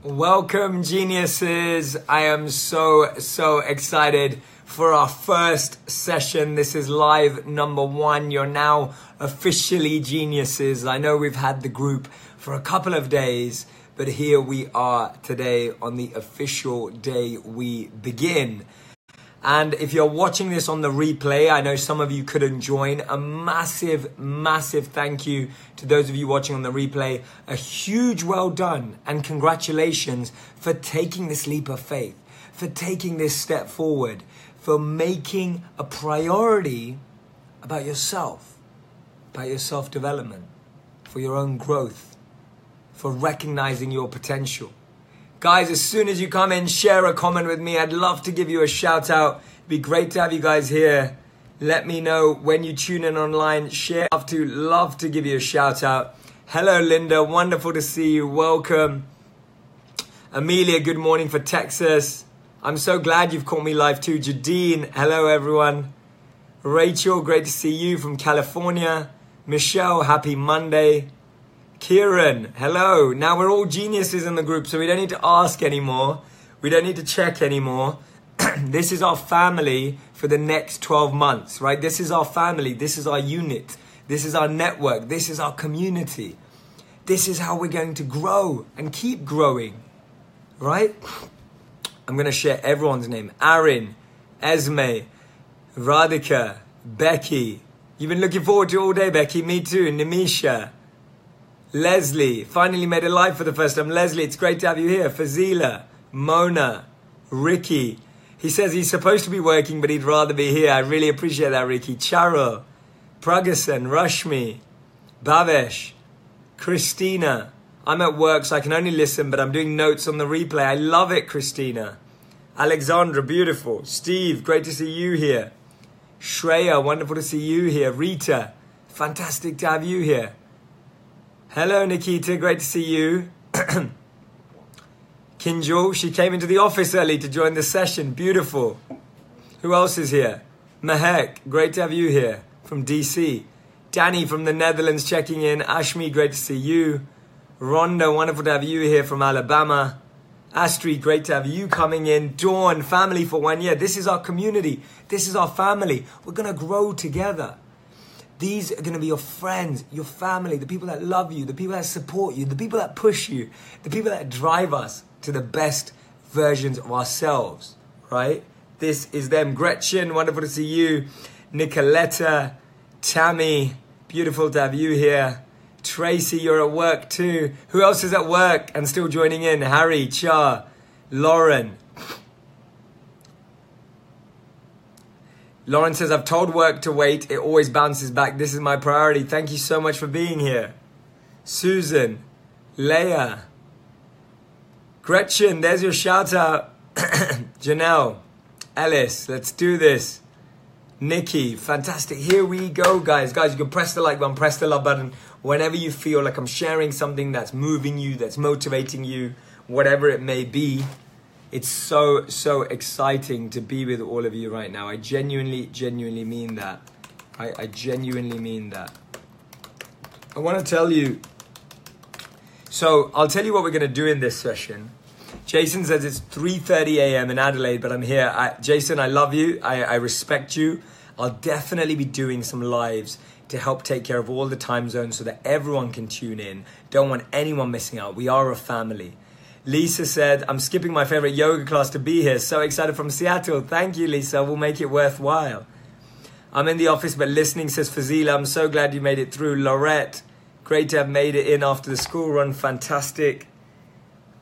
Welcome, geniuses. I am so excited for our first session. This is live number 1. You're now officially geniuses. I know we've had the group for a couple of days, but here we are today on the official day we begin. And if you're watching this on the replay, I know some of you couldn't join. A massive thank you to those of you watching on the replay. A huge well done and congratulations for taking this leap of faith, for taking this step forward, for making a priority about yourself, about your self-development, for your own growth, for recognizing your potential. Guys, as soon as you come in, share a comment with me. I'd love to give you a shout out. It'd be great to have you guys here. Let me know when you tune in online. Share. Love to give you a shout out. Hello, Linda. Wonderful to see you. Welcome. Amelia, good morning for Texas. I'm so glad you've caught me live too. Jadine, hello, everyone. Rachel, great to see you from California. Michelle, happy Monday. Kieran, hello. Now we're all geniuses in the group, so we don't need to ask anymore. We don't need to check anymore. This is our family for the next 12 months, right? This is our family. This is our unit. This is our network. This is our community. This is how we're going to grow and keep growing, right? I'm going to share everyone's name. Arin, Esme, Radhika, Becky. You've been looking forward to it all day, Becky. Me too. Nimisha. Leslie, finally made it live for the first time. Leslie, it's great to have you here. Fazila, Mona, Ricky. He says he's supposed to be working, but he'd rather be here. I really appreciate that, Ricky. Charul, Pragasan, Rashmi, Bhavesh, Christina. I'm at work, so I can only listen, but I'm doing notes on the replay. I love it, Christina. Alexandra, beautiful. Steve, great to see you here. Shreya, wonderful to see you here. Rita, fantastic to have you here. Hello, Nikita. Great to see you. Kinjal, she came into the office early to join the session. Beautiful. Who else is here? Mahek, great to have you here from DC. Danny from the Netherlands checking in. Ashmi, great to see you. Rhonda, wonderful to have you here from Alabama. Astrid, great to have you coming in. Dawn, family for 1 year. This is our community. This is our family. We're going to grow together. These are going to be your friends, your family, the people that love you, the people that support you, the people that push you, the people that drive us to the best versions of ourselves, right? This is them. Gretchen, wonderful to see you. Nicoletta, Tammy, beautiful to have you here. Tracy, you're at work too. Who else is at work and still joining in? Harry, Cha, Lauren. Lauren says, I've told work to wait. It always bounces back. This is my priority. Thank you so much for being here. Susan, Leah, Gretchen, there's your shout out. Janelle, Ellis, let's do this. Nikki, fantastic. Here we go, guys. Guys, you can press the like button, press the love button whenever you feel like I'm sharing something that's moving you, that's motivating you, whatever it may be. It's so exciting to be with all of you right now. I genuinely mean that. I genuinely mean that. I want to tell you. So I'll tell you what we're going to do in this session. Jason says it's 3:30 a.m. in Adelaide, but I'm here. Jason, I love you. I respect you. I'll definitely be doing some lives to help take care of all the time zones so that everyone can tune in. Don't want anyone missing out. We are a family. Lisa said, I'm skipping my favorite yoga class to be here. So excited from Seattle. Thank you, Lisa. We'll make it worthwhile. I'm in the office, but listening, says Fazila. I'm so glad you made it through. Laurette, great to have made it in after the school run. Fantastic.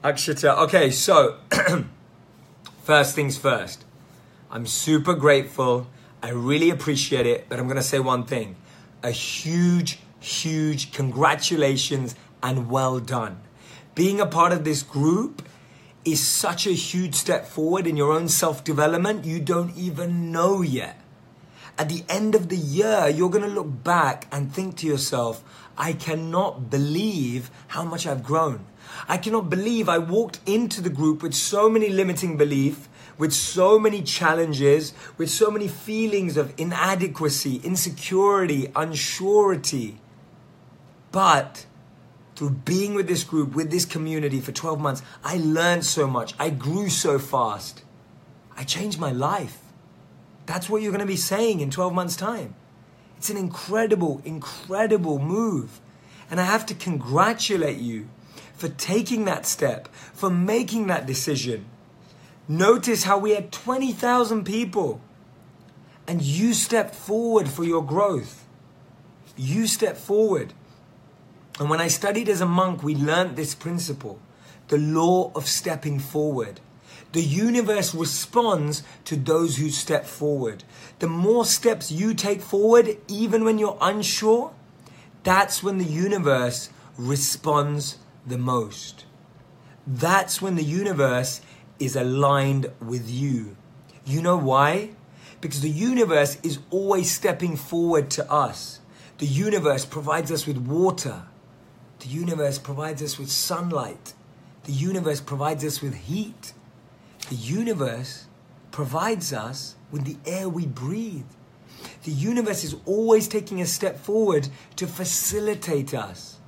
Akshita. Okay, so first things first. I'm super grateful. I really appreciate it. But I'm going to say one thing. A huge congratulations and well done. Being a part of this group is such a huge step forward in your own self-development you don't even know yet. At the end of the year, you're going to look back and think to yourself, I cannot believe how much I've grown. I cannot believe I walked into the group with so many limiting beliefs, with so many challenges, with so many feelings of inadequacy, insecurity, unsurety. But through being with this group, with this community for 12 months, I learned so much. I grew so fast. I changed my life. That's what you're going to be saying in 12 months' time. It's an incredible, incredible move. And I have to congratulate you for taking that step, for making that decision. Notice how we had 20,000 people and you stepped forward for your growth. You stepped forward. And when I studied as a monk, we learned this principle, the law of stepping forward. The universe responds to those who step forward. The more steps you take forward, even when you're unsure, that's when the universe responds the most. That's when the universe is aligned with you. You know why? Because the universe is always stepping forward to us. The universe provides us with water. The universe provides us with sunlight. The universe provides us with heat. The universe provides us with the air we breathe. The universe is always taking a step forward to facilitate us.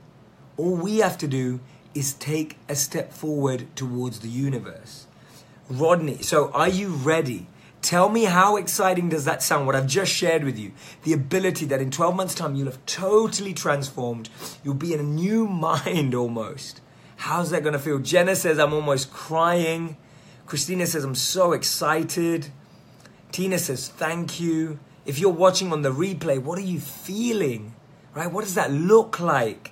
All we have to do is take a step forward towards the universe. Rodney, so are you ready? Tell me, how exciting does that sound, what I've just shared with you? The ability that in 12 months' time you'll have totally transformed. You'll be in a new mind almost. How's that going to feel? Jenna says, I'm almost crying. Christina says, I'm so excited. Tina says, thank you. If you're watching on the replay, what are you feeling? Right? What does that look like?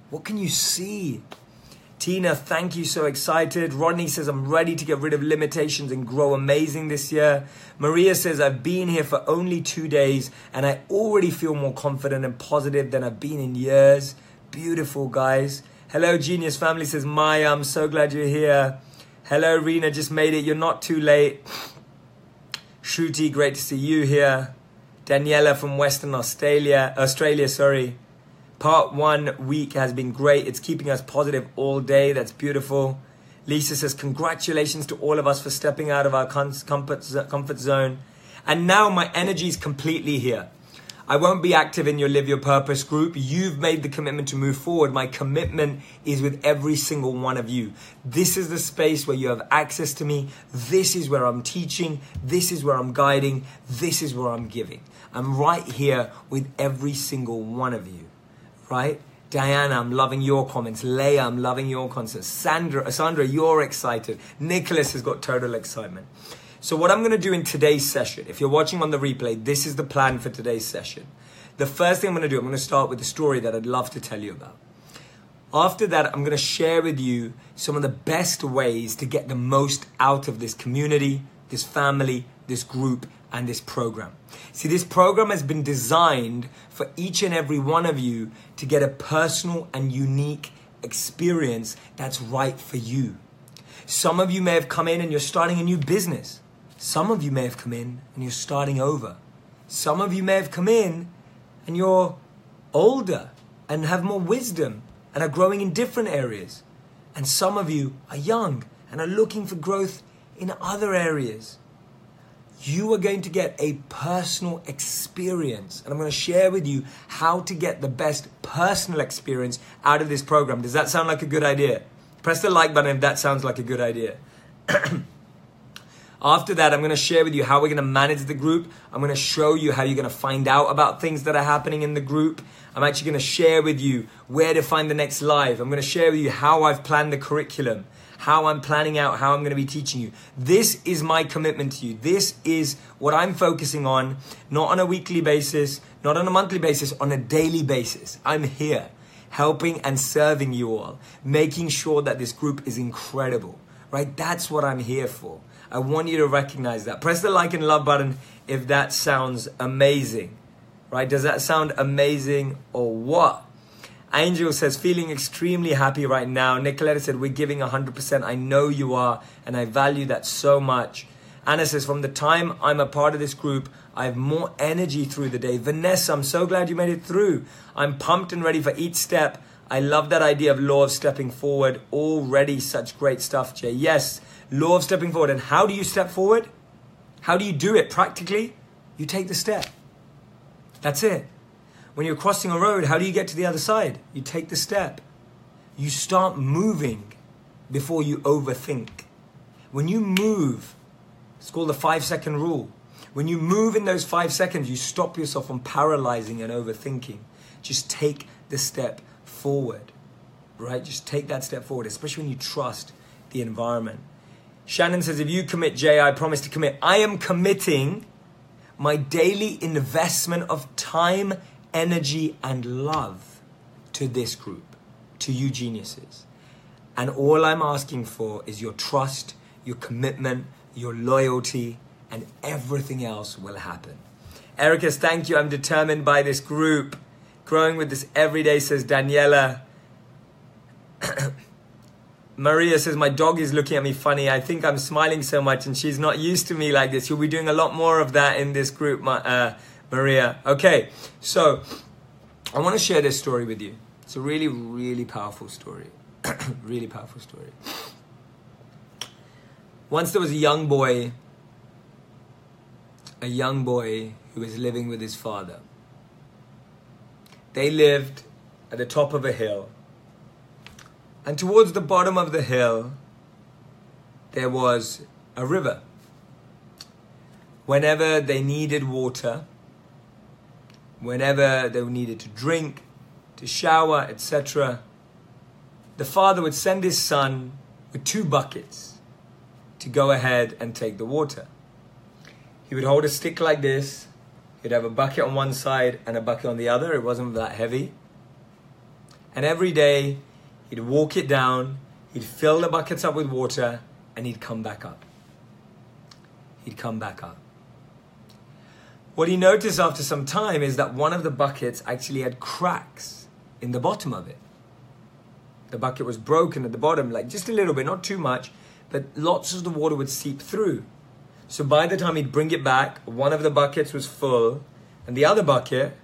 What can you see? Tina, thank you, so excited. Rodney says, I'm ready to get rid of limitations and grow amazing this year. Maria says, I've been here for only 2 days and I already feel more confident and positive than I've been in years. Beautiful, guys. Hello, Genius Family says, Maya, I'm so glad you're here. Hello, Rena, just made it. You're not too late. Shruti, great to see you here. Daniela from Western Australia. Part 1 week has been great. It's keeping us positive all day. That's beautiful. Lisa says, congratulations to all of us for stepping out of our comfort zone. And now my energy is completely here. I won't be active in your Live Your Purpose group. You've made the commitment to move forward. My commitment is with every single one of you. This is the space where you have access to me. This is where I'm teaching. This is where I'm guiding. This is where I'm giving. I'm right here with every single one of you. Right? Diana, I'm loving your comments. Leah, I'm loving your comments. Sandra, you're excited. Nicholas has got total excitement. So what I'm going to do in today's session, if you're watching on the replay, this is the plan for today's session. The first thing I'm going to do, I'm going to start with a story that I'd love to tell you about. After that, I'm going to share with you some of the best ways to get the most out of this community, this family, this group, and this program. See, this program has been designed for each and every one of you to get a personal and unique experience that's right for you. Some of you may have come in and you're starting a new business. Some of you may have come in and you're starting over. Some of you may have come in and you're older and have more wisdom and are growing in different areas. And some of you are young and are looking for growth in other areas. You are going to get a personal experience. And I'm going to share with you how to get the best personal experience out of this program. Does that sound like a good idea? Press the like button if that sounds like a good idea. After that, I'm going to share with you how we're going to manage the group. I'm going to show you how you're going to find out about things that are happening in the group. I'm actually going to share with you where to find the next live. I'm going to share with you how I've planned the curriculum, how I'm planning out, how I'm going to be teaching you. This is my commitment to you. This is what I'm focusing on, not on a weekly basis, not on a monthly basis, on a daily basis. I'm here helping and serving you all, making sure that this group is incredible, right? That's what I'm here for. I want you to recognize that. Press the like and love button if that sounds amazing, right? Does that sound amazing or what? Angel says, feeling extremely happy right now. Nicoletta said, we're giving 100%. I know you are, and I value that so much. Anna says, from the time I'm a part of this group, I have more energy through the day. Vanessa, I'm so glad you made it through. I'm pumped and ready for each step. I love that idea of law of stepping forward. Already such great stuff, Jay. Yes, law of stepping forward. And how do you step forward? How do you do it practically? You take the step. That's it. When you're crossing a road, how do you get to the other side? You take the step. you start moving before you overthink. When you move, it's called the 5-second rule. When you move in those 5 seconds, you stop yourself from paralyzing and overthinking. Just take the step forward, right? Just take that step forward, especially when you trust the environment. Shannon says, if you commit, Jay, I promise to commit. I am committing my daily investment of time, energy, and love to this group, to you geniuses. And all I'm asking for is your trust, your commitment, your loyalty, and everything else will happen. Erica says, thank you. I'm determined by this group. Growing with this every day, says Daniela. Maria says, my dog is looking at me funny. I think I'm smiling so much and she's not used to me like this. You'll be doing a lot more of that in this group, Maria. Okay, so I want to share this story with you. It's a really, really powerful story. Really powerful story. Once there was a young boy who was living with his father. They lived at the top of a hill. And towards the bottom of the hill, there was a river. Whenever they needed water, whenever they needed to drink, to shower, etc., the father would send his son with 2 buckets to go ahead and take the water. He would hold a stick like this. He'd have a bucket on one side and a bucket on the other. It wasn't that heavy. And every day, he'd walk it down, he'd fill the buckets up with water, and he'd come back up. He'd come back up. What he noticed after some time is that one of the buckets actually had cracks in the bottom of it. The bucket was broken at the bottom, like just a little bit, not too much, but lots of the water would seep through. So by the time he'd bring it back, one of the buckets was full, and the other bucket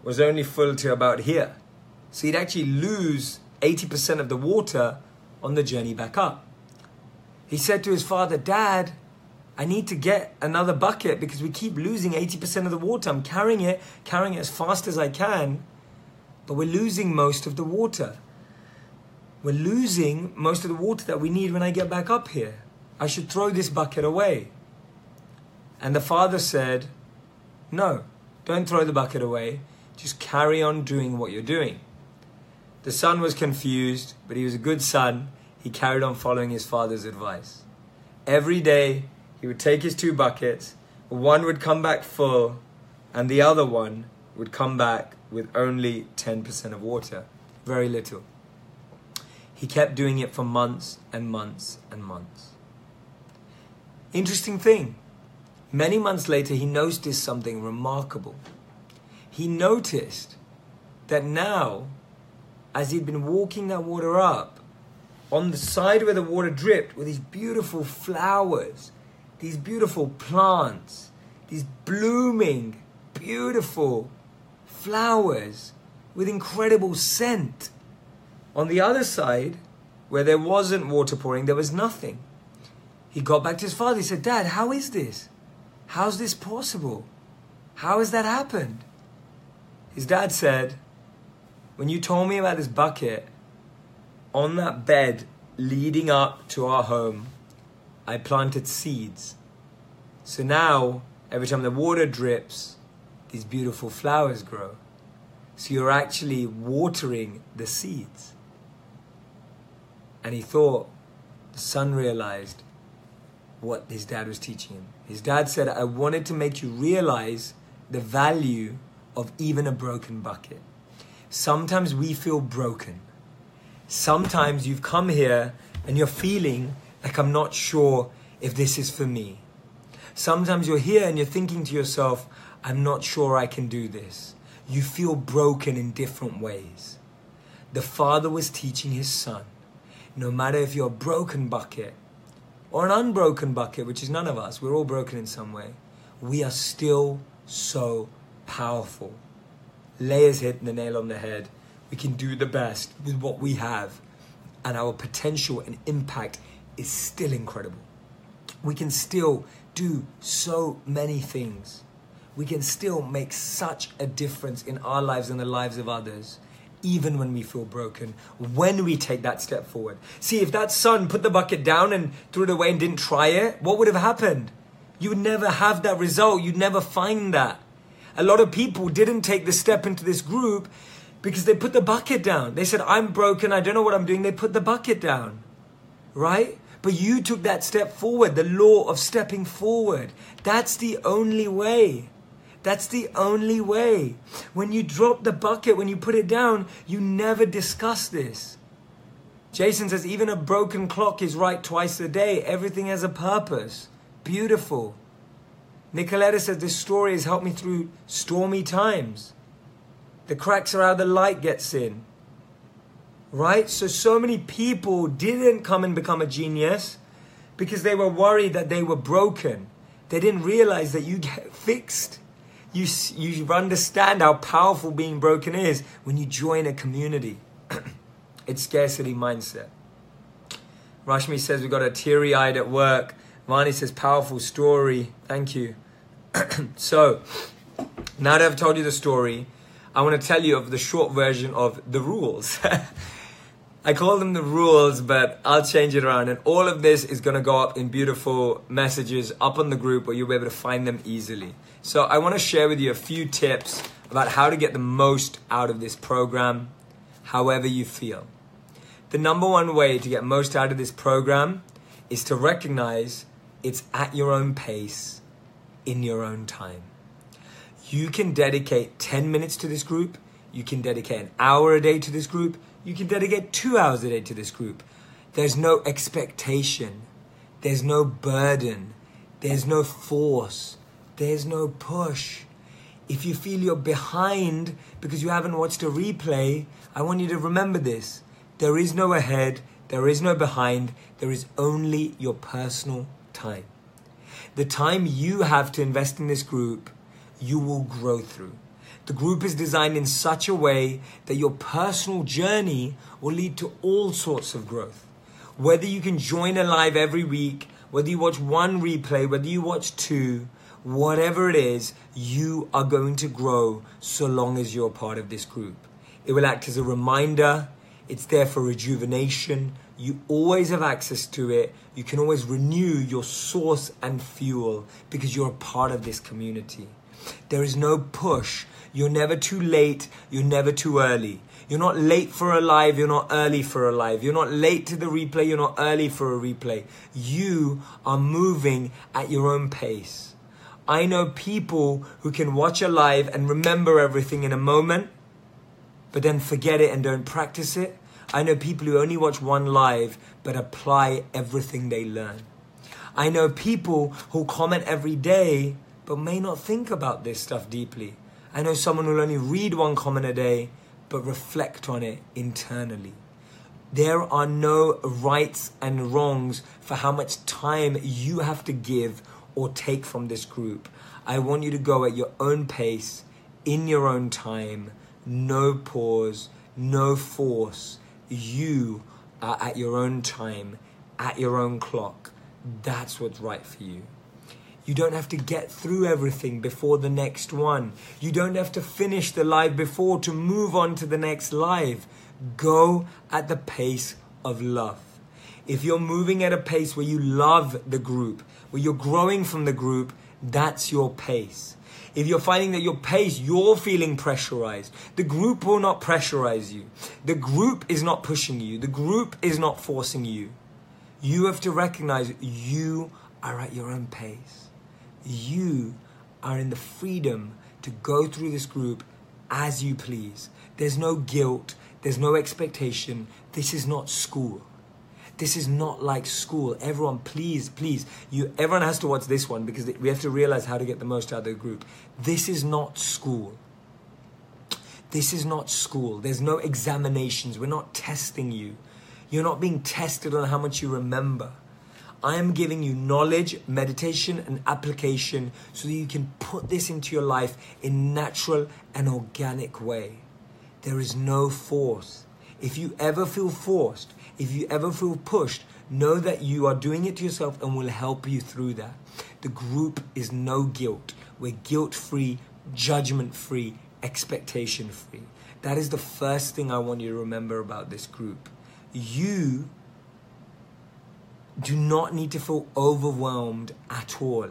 was only full to about here. So he'd actually lose 80% of the water on the journey back up. He said to his father, Dad, I need to get another bucket because we keep losing 80% of the water. I'm carrying it as fast as I can, but we're losing most of the water. We're losing most of the water that we need when I get back up here. I should throw this bucket away. And the father said, no, don't throw the bucket away. Just carry on doing what you're doing. The son was confused, but he was a good son. He carried on following his father's advice. Every day, he would take his 2 buckets. One would come back full, and the other one would come back with only 10% of water. Very little. He kept doing it for months and months and months. Interesting thing. Many months later, he noticed something remarkable. He noticed that now, as he'd been walking that water up, on the side where the water dripped were these beautiful flowers, these beautiful plants, these blooming, beautiful flowers with incredible scent. On the other side, where there wasn't water pouring, there was nothing. He got back to his father. He said, Dad, how is this? How's this possible? How has that happened? His dad said, when you told me about this bucket, on that bed leading up to our home, I planted seeds. So now, every time the water drips, these beautiful flowers grow. So you're actually watering the seeds. And he thought, the son realized what his dad was teaching him. His dad said, I wanted to make you realize the value of even a broken bucket. Sometimes we feel broken. Sometimes you've come here and you're feeling like I'm not sure if this is for me. Sometimes you're here and you're thinking to yourself, I'm not sure I can do this. You feel broken in different ways. The father was teaching his son, no matter if you're a broken bucket or an unbroken bucket, which is none of us, we're all broken in some way, we are still so powerful. Leia's hit the nail on the head. We can do the best with what we have, and our potential and impact is still incredible. We can still do so many things. We can still make such a difference in our lives and the lives of others even when we feel broken, when we take that step forward. See, if that son put the bucket down and threw it away and didn't try it, what would have happened? You would never have that result. You'd never find that. A lot of people didn't take the step into this group because they put the bucket down. They said, I'm broken, I don't know what I'm doing. They put the bucket down, right? But you took that step forward, the law of stepping forward. That's the only way. That's the only way. When you drop the bucket, when you put it down, you never discuss this. Jason says, even a broken clock is right twice a day. Everything has a purpose. Beautiful. Nicoletta says, this story has helped me through stormy times. The cracks are how the light gets in. Right? So many people didn't come and become a genius because they were worried that they were broken. They didn't realize that you get fixed. You understand how powerful being broken is when you join a community. It's scarcity mindset. Rashmi says we got a teary-eyed at work. Vani says powerful story. Thank you. So, now that I've told you the story, I want to tell you of the short version of the rules. I call them the rules, but I'll change it around. And all of this is going to go up in beautiful messages up on the group where you'll be able to find them easily. So I want to share with you a few tips about how to get the most out of this program, however you feel. The number one way to get most out of this program is to recognize it's at your own pace, in your own time. You can dedicate 10 minutes to this group. You can dedicate an hour a day to this group. You can dedicate 2 hours a day to this group. There's no expectation. There's no burden. There's no force. There's no push. If you feel you're behind because you haven't watched a replay, I want you to remember this. There is no ahead. There is no behind. There is only your personal time. The time you have to invest in this group, you will grow through. The group is designed in such a way that your personal journey will lead to all sorts of growth. Whether you can join a live every week, whether you watch one replay, whether you watch two, whatever it is, you are going to grow so long as you're part of this group. It will act as a reminder. It's there for rejuvenation. You always have access to it. You can always renew your source and fuel because you're a part of this community. There is no push. You're never too late. You're never too early. You're not late for a live. You're not early for a live. You're not late to the replay. You're not early for a replay. You are moving at your own pace. I know people who can watch a live and remember everything in a moment, but then forget it and don't practice it. I know people who only watch one live, but apply everything they learn. I know people who comment every day, but may not think about this stuff deeply. I know someone who will only read one comment a day, but reflect on it internally. There are no rights and wrongs for how much time you have to give or take from this group. I want you to go at your own pace, in your own time, no pause, no force. You are at your own time, at your own clock. That's what's right for you. You don't have to get through everything before the next one. You don't have to finish the live before to move on to the next live. Go at the pace of love. If you're moving at a pace where you love the group, where you're growing from the group, that's your pace. If you're finding that your pace, you're feeling pressurized, the group will not pressurize you. The group is not pushing you. The group is not forcing you. You have to recognize you are at your own pace. You are in the freedom to go through this group as you please. There's no guilt. There's no expectation. This is not school. This is not like school. Everyone, please, everyone has to watch this one because we have to realize how to get the most out of the group. This is not school. This is not school. There's no examinations. We're not testing you. You're not being tested on how much you remember. I am giving you knowledge, meditation, and application so that you can put this into your life in a natural and organic way. There is no force. If you ever feel forced, if you ever feel pushed, know that you are doing it to yourself and will help you through that. The group is no guilt. We're guilt-free, judgment-free, expectation-free. That is the first thing I want you to remember about this group. You do not need to feel overwhelmed at all.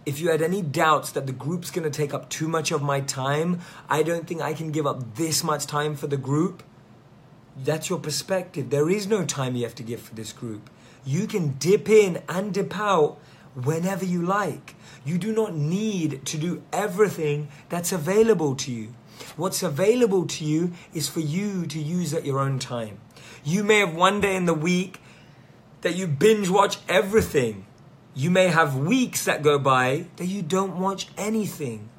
If you had any doubts that the group's going to take up too much of my time, I don't think I can give up this much time for the group, that's your perspective. There is no time you have to give for this group. You can dip in and dip out whenever you like. You do not need to do everything that's available to you. What's available to you is for you to use at your own time. You may have one day in the week that you binge watch everything. You may have weeks that go by that you don't watch anything.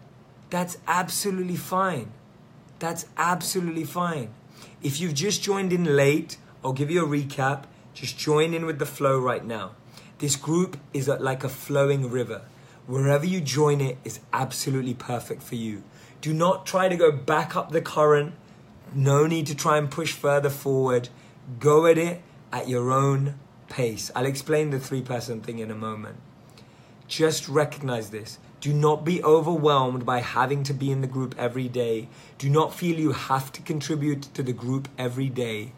That's absolutely fine. That's absolutely fine. If you've just joined in late, I'll give you a recap. Just join in with the flow right now. This group is like a flowing river. Wherever you join it is absolutely perfect for you. Do not try to go back up the current. No need to try and push further forward. Go at it at your own pace. I'll explain the 3-person thing in a moment. Just recognize this. Do not be overwhelmed by having to be in the group every day. Do not feel you have to contribute to the group every day.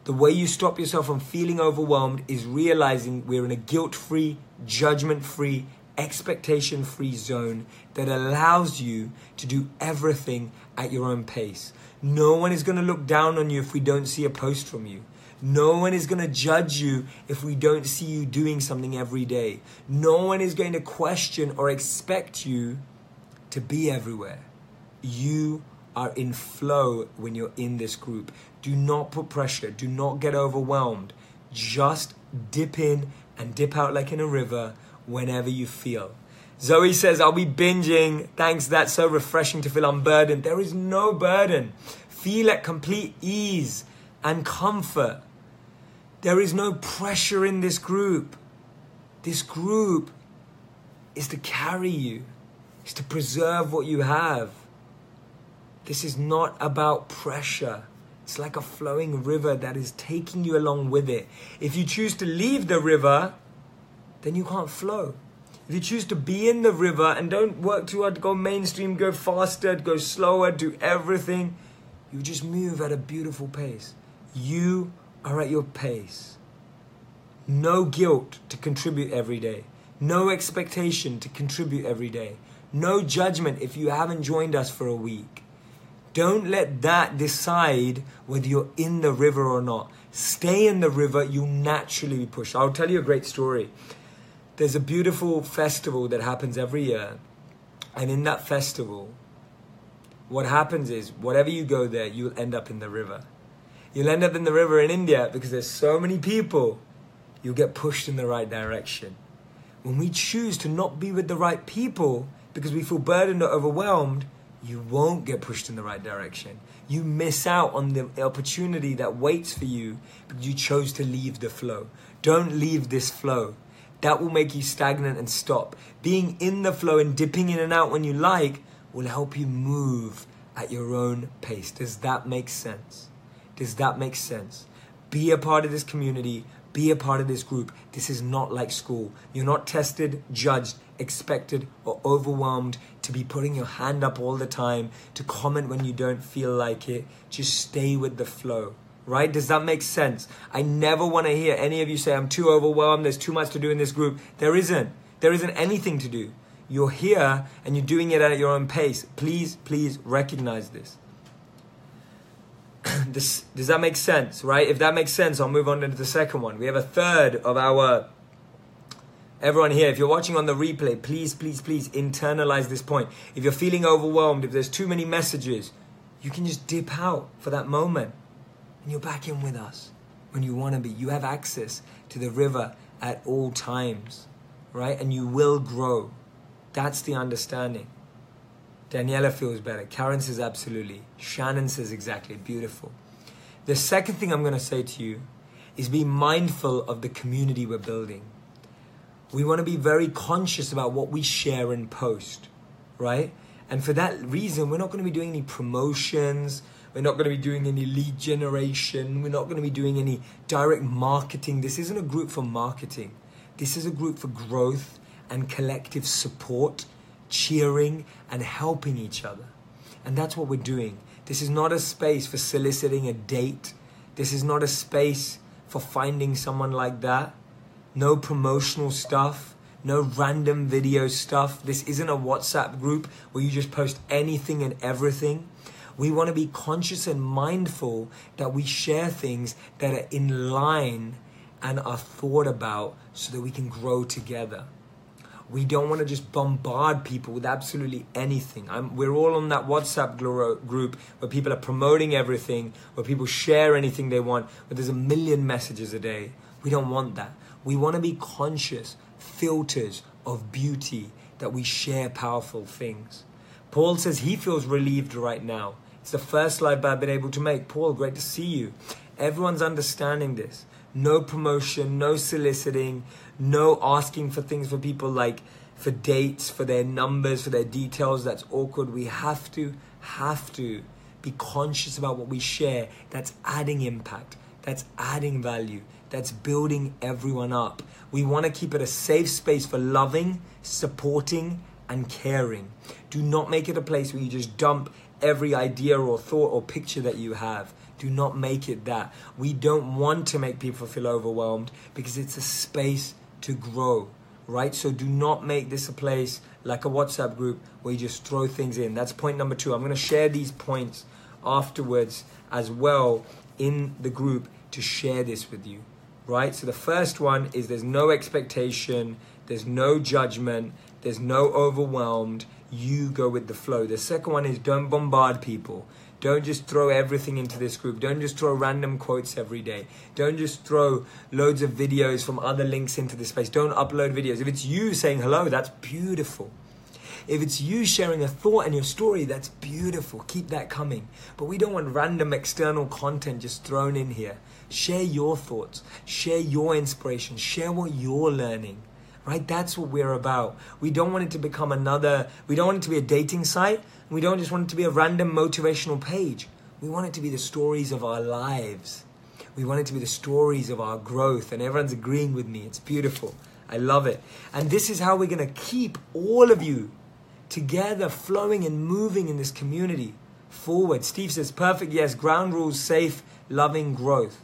The way you stop yourself from feeling overwhelmed is realizing we're in a guilt-free, judgment-free, expectation-free zone that allows you to do everything at your own pace. No one is going to look down on you if we don't see a post from you. No one is going to judge you if we don't see you doing something every day. No one is going to question or expect you to be everywhere. You are in flow when you're in this group. Do not put pressure. Do not get overwhelmed. Just dip in and dip out like in a river whenever you feel. Zoe says, I'll be binging. Thanks, that's so refreshing to feel unburdened. There is no burden. Feel at complete ease and comfort. There is no pressure in this group. This group is to carry you. It's to preserve what you have. This is not about pressure. It's like a flowing river that is taking you along with it. If you choose to leave the river, then you can't flow. If you choose to be in the river and don't work too hard to go mainstream, go faster, go slower, do everything, you just move at a beautiful pace. You are at your pace. No guilt to contribute every day. No expectation to contribute every day. No judgment if you haven't joined us for a week. Don't let that decide whether you're in the river or not. Stay in the river, you'll naturally be pushed. I'll tell you a great story. There's a beautiful festival that happens every year. And in that festival, what happens is, whatever you go there, you'll end up in the river. You'll end up in the river in India because there's so many people. You'll get pushed in the right direction. When we choose to not be with the right people because we feel burdened or overwhelmed, you won't get pushed in the right direction. You miss out on the opportunity that waits for you because you chose to leave the flow. Don't leave this flow. That will make you stagnant and stop. Being in the flow and dipping in and out when you like will help you move at your own pace. Does that make sense? Does that make sense? Be a part of this community. Be a part of this group. This is not like school. You're not tested, judged, expected, or overwhelmed to be putting your hand up all the time, to comment when you don't feel like it. Just stay with the flow, right? Does that make sense? I never want to hear any of you say, I'm too overwhelmed, there's too much to do in this group. There isn't. There isn't anything to do. You're here and you're doing it at your own pace. Please, please recognize this. Does that make sense, right? If that makes sense, I'll move on to the second one. We have a third of our... Everyone here, if you're watching on the replay, please, please, please internalize this point. If you're feeling overwhelmed, if there's too many messages, you can just dip out for that moment. And you're back in with us when you want to be. You have access to the river at all times, right? And you will grow. That's the understanding. Daniela feels better. Karen says absolutely. Shannon says exactly. Beautiful. The second thing I'm going to say to you is be mindful of the community we're building. We want to be very conscious about what we share and post, right? And for that reason, we're not going to be doing any promotions. We're not going to be doing any lead generation. We're not going to be doing any direct marketing. This isn't a group for marketing. This is a group for growth and collective support, cheering and helping each other. And that's what we're doing. This is not a space for soliciting a date. This is not a space for finding someone like that. No promotional stuff. No random video stuff. This isn't a WhatsApp group where you just post anything and everything. We want to be conscious and mindful that we share things that are in line and are thought about so that we can grow together. We don't want to just bombard people with absolutely anything. We're all on that WhatsApp group where people are promoting everything, where people share anything they want, where there's a million messages a day. We don't want that. We want to be conscious filters of beauty, that we share powerful things. Paul says he feels relieved right now. It's the first live I've been able to make. Paul, great to see you. Everyone's understanding this. No promotion, no soliciting, no asking for things for people like for dates, for their numbers, for their details. That's awkward. We have to be conscious about what we share. That's adding impact. That's adding value. That's building everyone up. We want to keep it a safe space for loving, supporting, and caring. Do not make it a place where you just dump every idea or thought or picture that you have. Do not make it that. We don't want to make people feel overwhelmed because it's a space to grow, right? So do not make this a place like a WhatsApp group where you just throw things in. That's point number 2. I'm going to share these points afterwards as well in the group to share this with you, right? So the first one is there's no expectation, there's no judgment, there's no overwhelmed. You go with the flow. The second one is don't bombard people. Don't just throw everything into this group. Don't just throw random quotes every day. Don't just throw loads of videos from other links into this space. Don't upload videos. If it's you saying hello, that's beautiful. If it's you sharing a thought and your story, that's beautiful. Keep that coming. But we don't want random external content just thrown in here. Share your thoughts. Share your inspiration. Share what you're learning. Right? That's what we're about. We don't want it to become we don't want it to be a dating site. We don't just want it to be a random motivational page. We want it to be the stories of our lives. We want it to be the stories of our growth. And everyone's agreeing with me. It's beautiful. I love it. And this is how we're going to keep all of you together, flowing and moving in this community forward. Steve says, perfect. Yes. Ground rules, safe, loving, growth.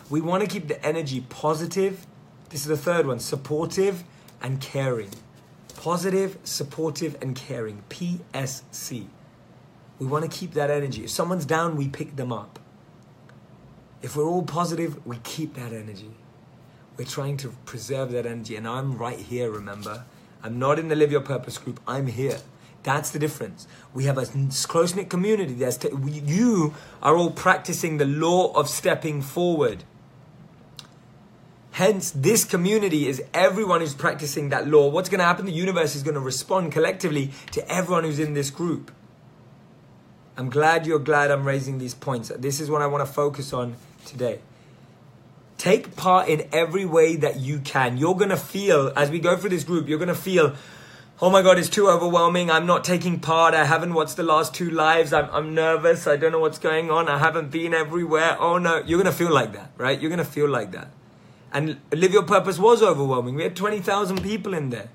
We want to keep the energy positive. This is the third one. Supportive and caring. Positive, supportive, and caring. PSC. We want to keep that energy. If someone's down, we pick them up. If we're all positive, we keep that energy. We're trying to preserve that energy. And I'm right here, remember? I'm not in the Live Your Purpose group. I'm here. That's the difference. We have a close-knit community. You are all practicing the law of stepping forward. Hence, this community is everyone who's practicing that law. What's going to happen? The universe is going to respond collectively to everyone who's in this group. I'm glad you're glad I'm raising these points. This is what I want to focus on today. Take part in every way that you can. You're going to feel, as we go through this group, you're going to feel, oh my God, it's too overwhelming. I'm not taking part. I haven't watched the last 2 lives. I'm nervous. I don't know what's going on. I haven't been everywhere. Oh no. You're going to feel like that, right? You're going to feel like that. And Live Your Purpose was overwhelming. We had 20,000 people in there.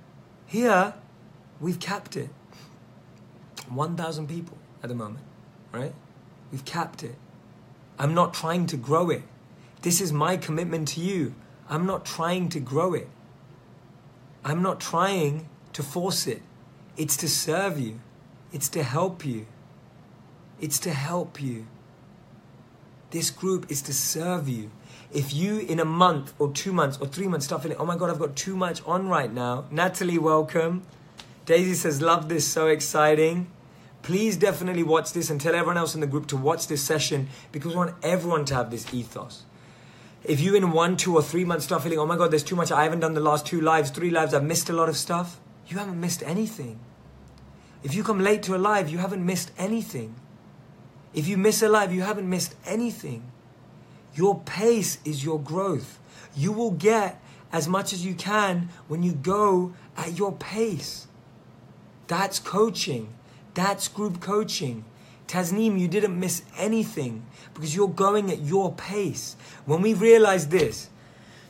Here, we've capped it. 1,000 people at the moment, right? We've capped it. I'm not trying to grow it. This is my commitment to you. I'm not trying to grow it. I'm not trying to force it. It's to serve you. It's to help you. It's to help you. This group is to serve you. If you in a month or 2 months or 3 months start feeling, oh my God, I've got too much on right now. Natalie, welcome. Daisy says, love this, so exciting. Please definitely watch this and tell everyone else in the group to watch this session because we want everyone to have this ethos. If you in 1, 2, or 3 months start feeling, oh my God, there's too much. I haven't done the last 2 lives, 3 lives. I've missed a lot of stuff. You haven't missed anything. If you come late to a live, you haven't missed anything. If you miss a live, you haven't missed anything. Your pace is your growth. You will get as much as you can when you go at your pace. That's coaching. That's group coaching. Tasneem, you didn't miss anything because you're going at your pace. When we realize this,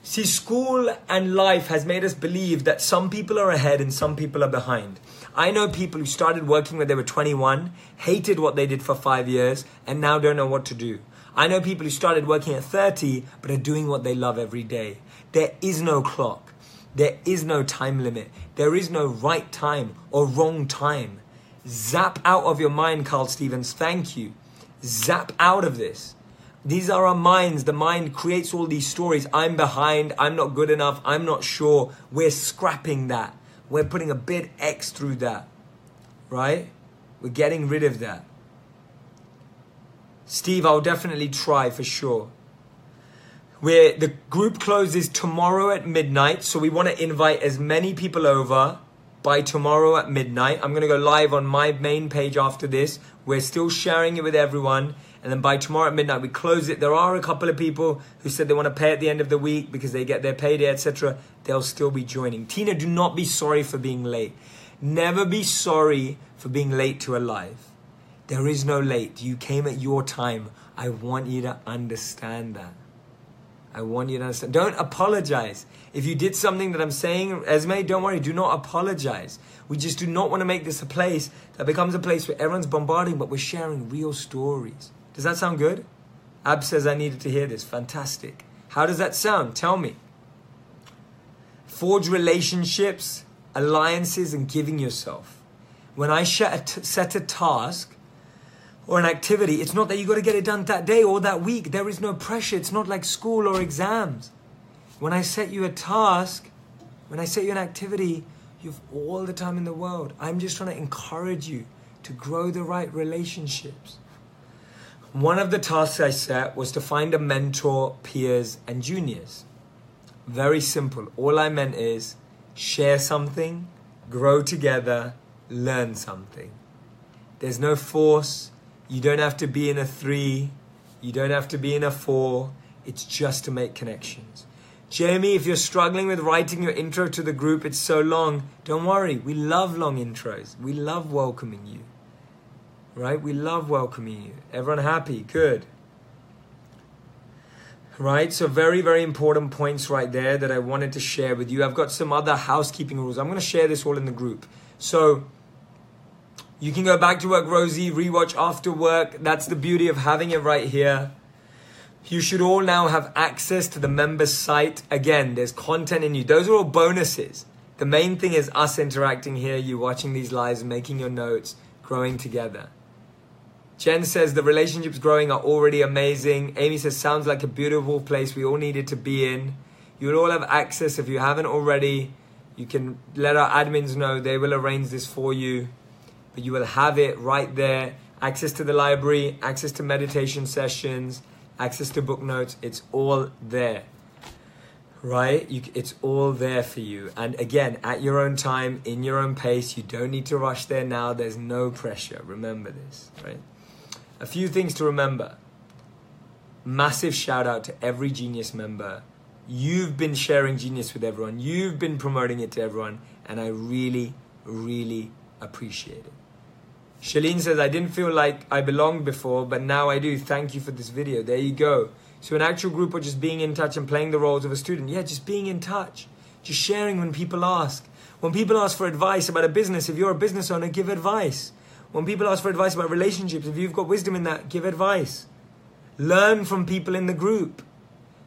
See, school and life has made us believe that some people are ahead and some people are behind. I know people who started working when they were 21, hated what they did for 5 years, and now don't know what to do. I know people who started working at 30, but are doing what they love every day. There is no clock. There is no time limit. There is no right time or wrong time. Zap out of your mind, Carl Stevens. Thank you. Zap out of this. These are our minds. The mind creates all these stories. I'm behind. I'm not good enough. I'm not sure. We're scrapping that. We're putting a big X through that. Right? We're getting rid of that. Steve, I'll definitely try for sure. The group closes tomorrow at midnight. So we want to invite as many people over by tomorrow at midnight. I'm going to go live on my main page after this. We're still sharing it with everyone. And then by tomorrow at midnight, we close it. There are a couple of people who said they want to pay at the end of the week because they get their payday, etc. They'll still be joining. Tina, do not be sorry for being late. Never be sorry for being late to a live. There is no late. You came at your time. I want you to understand that. I want you to understand. Don't apologize. If you did something that I'm saying, Esme, don't worry. Do not apologize. We just do not want to make this a place that becomes a place where everyone's bombarding, but we're sharing real stories. Does that sound good? Ab says I needed to hear this. Fantastic. How does that sound? Tell me. Forge relationships, alliances, and giving yourself. When I set a task or an activity, it's not that you got to get it done that day or that week. There is no pressure. It's not like school or exams. When I set you a task, when I set you an activity, you have all the time in the world. I'm just trying to encourage you to grow the right relationships. One of the tasks I set was to find a mentor, peers, and juniors. Very simple. All I meant is share something, grow together, learn something. There's no force. You don't have to be in a 3. You don't have to be in a 4. It's just to make connections. Jamie, if you're struggling with writing your intro to the group, it's so long. Don't worry. We love long intros. We love welcoming you. Right? We love welcoming you. Everyone happy? Good. Right? So very, very important points right there that I wanted to share with you. I've got some other housekeeping rules. I'm going to share this all in the group. So you can go back to work, Rosie, rewatch after work. That's the beauty of having it right here. You should all now have access to the members site. Again, there's content in you. Those are all bonuses. The main thing is us interacting here, you watching these lives, making your notes, growing together. Jen says the relationships growing are already amazing. Amy says sounds like a beautiful place we all needed to be in. You'll all have access. If you haven't already, you can let our admins know. They will arrange this for you. But you will have it right there. Access to the library, access to meditation sessions, access to book notes. It's all there. Right? It's all there for you. And again, at your own time, in your own pace. You don't need to rush there now. There's no pressure. Remember this, right? A few things to remember. Massive shout out to every Genius member. You've been sharing Genius with everyone. You've been promoting it to everyone. And I really, really appreciate it. Shalene says, I didn't feel like I belonged before, but now I do. Thank you for this video. There you go. So an actual group or just being in touch and playing the roles of a student. Yeah, just being in touch. Just sharing when people ask. When people ask for advice about a business, if you're a business owner, give advice. When people ask for advice about relationships, if you've got wisdom in that, give advice. Learn from people in the group.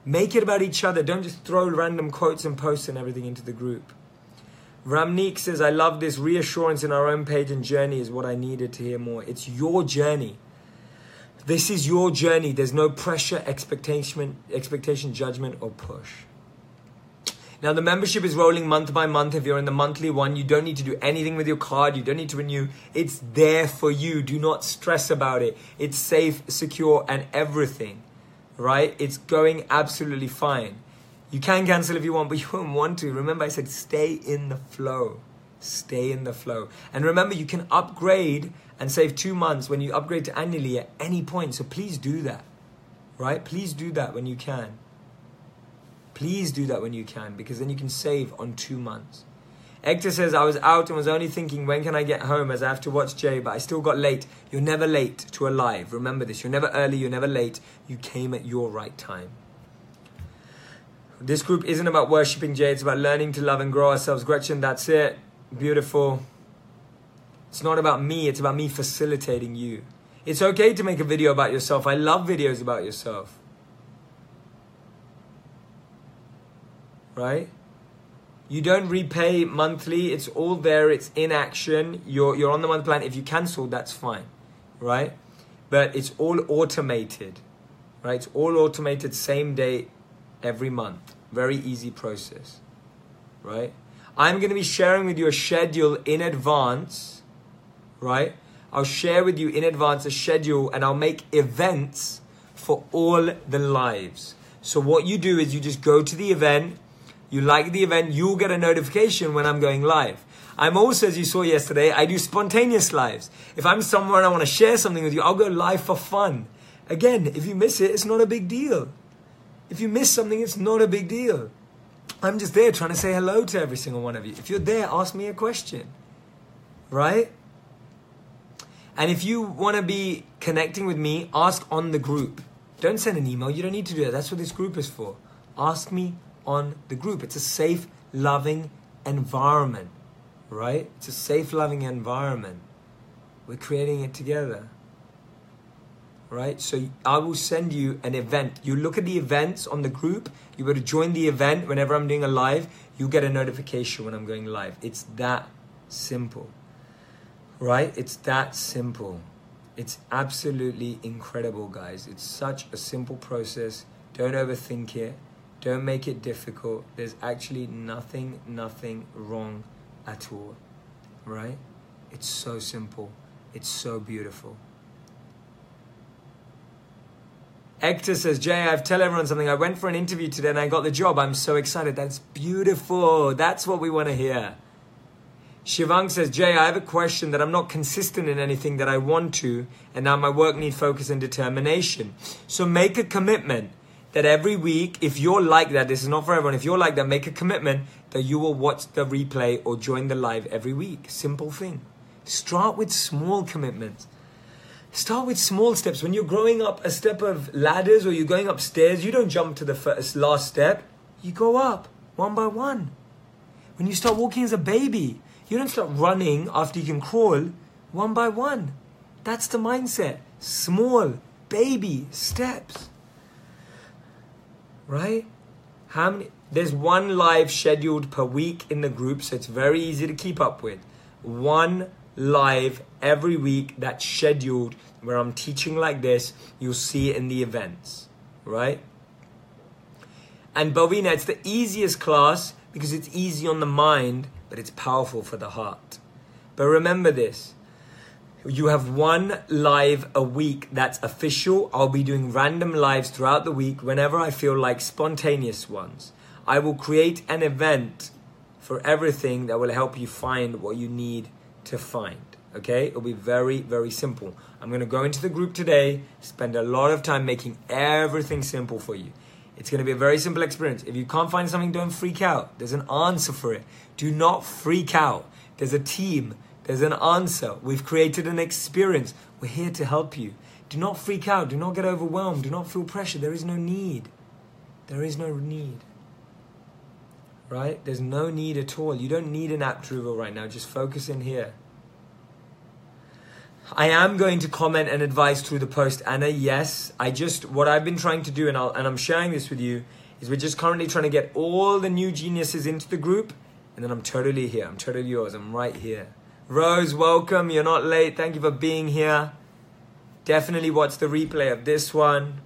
Make it about each other. Don't just throw random quotes and posts and everything into the group. Ramneek says, I love this reassurance in our own page and journey is what I needed to hear more. It's your journey. This is your journey. There's no pressure, expectation, judgment, or push. Now, the membership is rolling month by month. If you're in the monthly one, you don't need to do anything with your card. You don't need to renew. It's there for you. Do not stress about it. It's safe, secure, and everything, right? It's going absolutely fine. You can cancel if you want, but you won't want to. Remember, I said stay in the flow. Stay in the flow. And remember, you can upgrade and save 2 months when you upgrade to annually at any point. So please do that, right? Please do that when you can. Please do that when you can, because then you can save on 2 months. Hector says, I was out and was only thinking, when can I get home as I have to watch Jay, but I still got late. You're never late to a live. Remember this. You're never early. You're never late. You came at your right time. This group isn't about worshipping Jay. It's about learning to love and grow ourselves. Gretchen, that's it. Beautiful. It's not about me. It's about me facilitating you. It's okay to make a video about yourself. I love videos about yourself. Right? You don't repay monthly. It's all there. It's in action. You're on the month plan. If you cancel, that's fine. Right? But it's all automated. Right? It's all automated, same day, every month. Very easy process. Right? I'm going to be sharing with you a schedule in advance. Right? I'll share with you in advance a schedule, and I'll make events for all the lives. So what you do is you just go to the event. You like the event, you'll get a notification when I'm going live. I'm also, as you saw yesterday, I do spontaneous lives. If I'm somewhere and I want to share something with you, I'll go live for fun. Again, if you miss it, it's not a big deal. If you miss something, it's not a big deal. I'm just there trying to say hello to every single one of you. If you're there, ask me a question. Right? And if you want to be connecting with me, ask on the group. Don't send an email. You don't need to do that. That's what this group is for. Ask me on the group. It's a safe, loving environment, right? It's a safe, loving environment. We're creating it together, right? So I will send you an event. You look at the events on the group. You go to join the event. Whenever I'm doing a live, you get a notification when I'm going live. It's that simple, right? It's that simple. It's absolutely incredible, guys. It's such a simple process. Don't overthink it. Don't make it difficult. There's actually nothing wrong at all, right? It's so simple. It's so beautiful. Hector says, Jay, I've tell everyone something. I went for an interview today and I got the job. I'm so excited. That's beautiful. That's what we want to hear. Shivang says, Jay, I have a question that I'm not consistent in anything that I want to, and now my work needs focus and determination. So make a commitment that every week, if you're like that, this is not for everyone, if you're like that, make a commitment that you will watch the replay or join the live every week. Simple thing. Start with small commitments. Start with small steps. When you're growing up a step of ladders or you're going upstairs, you don't jump to the last step. You go up one by one. When you start walking as a baby, you don't start running after you can crawl, one by one. That's the mindset. Small baby steps. Right? There's one live scheduled per week in the group, so it's very easy to keep up with. One live every week that's scheduled where I'm teaching like this. You'll see it in the events, right? And Bovina, it's the easiest class because it's easy on the mind, but it's powerful for the heart. But remember this. You have one live a week that's official. I'll be doing random lives throughout the week whenever I feel like, spontaneous ones. I will create an event for everything that will help you find what you need to find. Okay? It'll be very, very simple. I'm going to go into the group today, spend a lot of time making everything simple for you. It's going to be a very simple experience. If you can't find something, don't freak out. There's an answer for it. Do not freak out. There's a team. There's an answer. We've created an experience. We're here to help you. Do not freak out. Do not get overwhelmed. Do not feel pressure. There is no need. There is no need. Right? There's no need at all. You don't need an approval right now. Just focus in here. I am going to comment and advise through the post, Anna. Yes, what I've been trying to do, and I'm sharing this with you, is we're just currently trying to get all the new geniuses into the group, and then I'm totally here. I'm totally yours. I'm right here. Rose, welcome. You're not late. Thank you for being here. Definitely watch the replay of this one.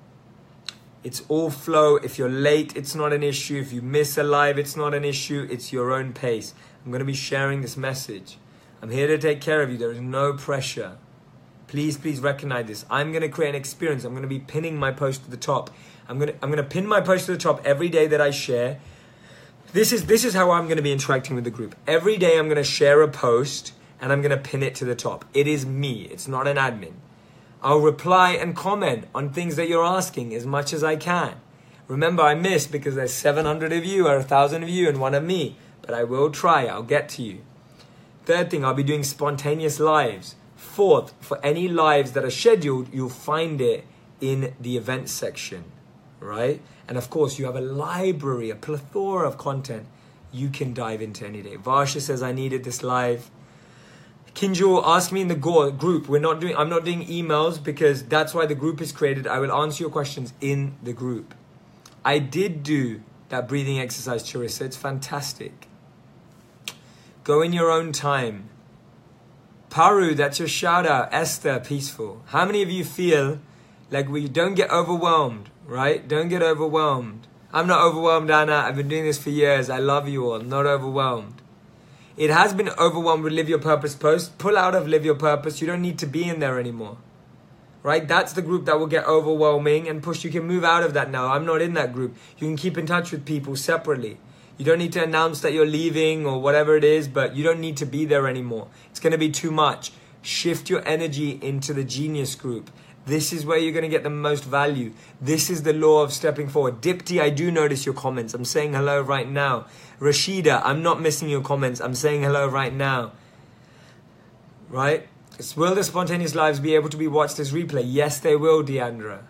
It's all flow. If you're late, it's not an issue. If you miss a live, it's not an issue. It's your own pace. I'm going to be sharing this message. I'm here to take care of you. There is no pressure. Please, please recognize this. I'm going to create an experience. I'm going to be pinning my post to the top. I'm going to pin my post to the top every day that I share. This is how I'm going to be interacting with the group. Every day I'm going to share a post and I'm going to pin it to the top. It is me. It's not an admin. I'll reply and comment on things that you're asking as much as I can. Remember, I miss because there's 700 of you or 1,000 of you and one of me. But I will try. I'll get to you. Third thing, I'll be doing spontaneous lives. Fourth, for any lives that are scheduled, you'll find it in the events section, right? And of course, you have a library, a plethora of content you can dive into any day. Varsha says, I needed this live. Kinjo, ask me in the group. I'm not doing emails because that's why the group is created. I will answer your questions in the group. I did do that breathing exercise, Charissa. It's fantastic. Go in your own time. Paru, that's your shout out. Esther, peaceful. How many of you feel like we don't get overwhelmed, right? Don't get overwhelmed. I'm not overwhelmed, Anna. I've been doing this for years. I love you all. Not overwhelmed. It has been overwhelmed with Live Your Purpose post. Pull out of Live Your Purpose. You don't need to be in there anymore. Right? That's the group that will get overwhelming and push. You can move out of that now. I'm not in that group. You can keep in touch with people separately. You don't need to announce that you're leaving or whatever it is, but you don't need to be there anymore. It's going to be too much. Shift your energy into the Genius group. This is where you're going to get the most value. This is the law of stepping forward. Dipti, I do notice your comments. I'm saying hello right now. Rashida, I'm not missing your comments. I'm saying hello right now. Right? Will the spontaneous lives be able to be watched as replay? Yes, they will, Deandra.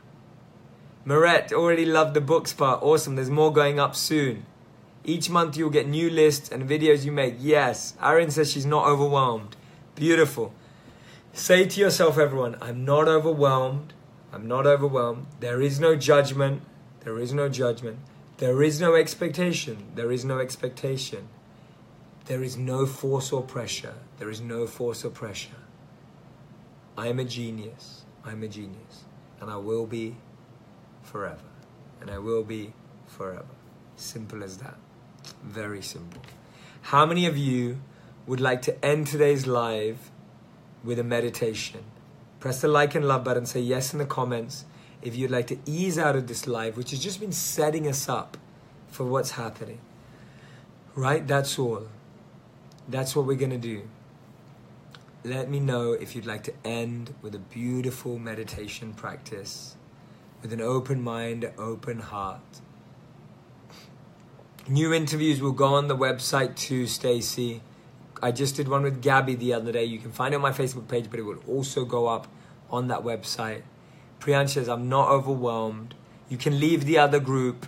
Marette, already loved the books part. Awesome. There's more going up soon. Each month you'll get new lists and videos you make. Yes. Erin says she's not overwhelmed. Beautiful. Say to yourself, everyone, I'm not overwhelmed. I'm not overwhelmed. There is no judgment. There is no judgment. There is no expectation. There is no expectation. There is no force or pressure. There is no force or pressure. I am a genius. I'm a genius. And I will be forever. And I will be forever. Simple as that. Very simple. How many of you would like to end today's live with a meditation? Press the like and love button. Say yes in the comments if you'd like to ease out of this live, which has just been setting us up for what's happening. Right? That's all. That's what we're going to do. Let me know if you'd like to end with a beautiful meditation practice with an open mind, open heart. New interviews will go on the website too, Stacy. I just did one with Gabby the other day. You can find it on my Facebook page, but it will also go up on that website. Priyansh says, I'm not overwhelmed. You can leave the other group.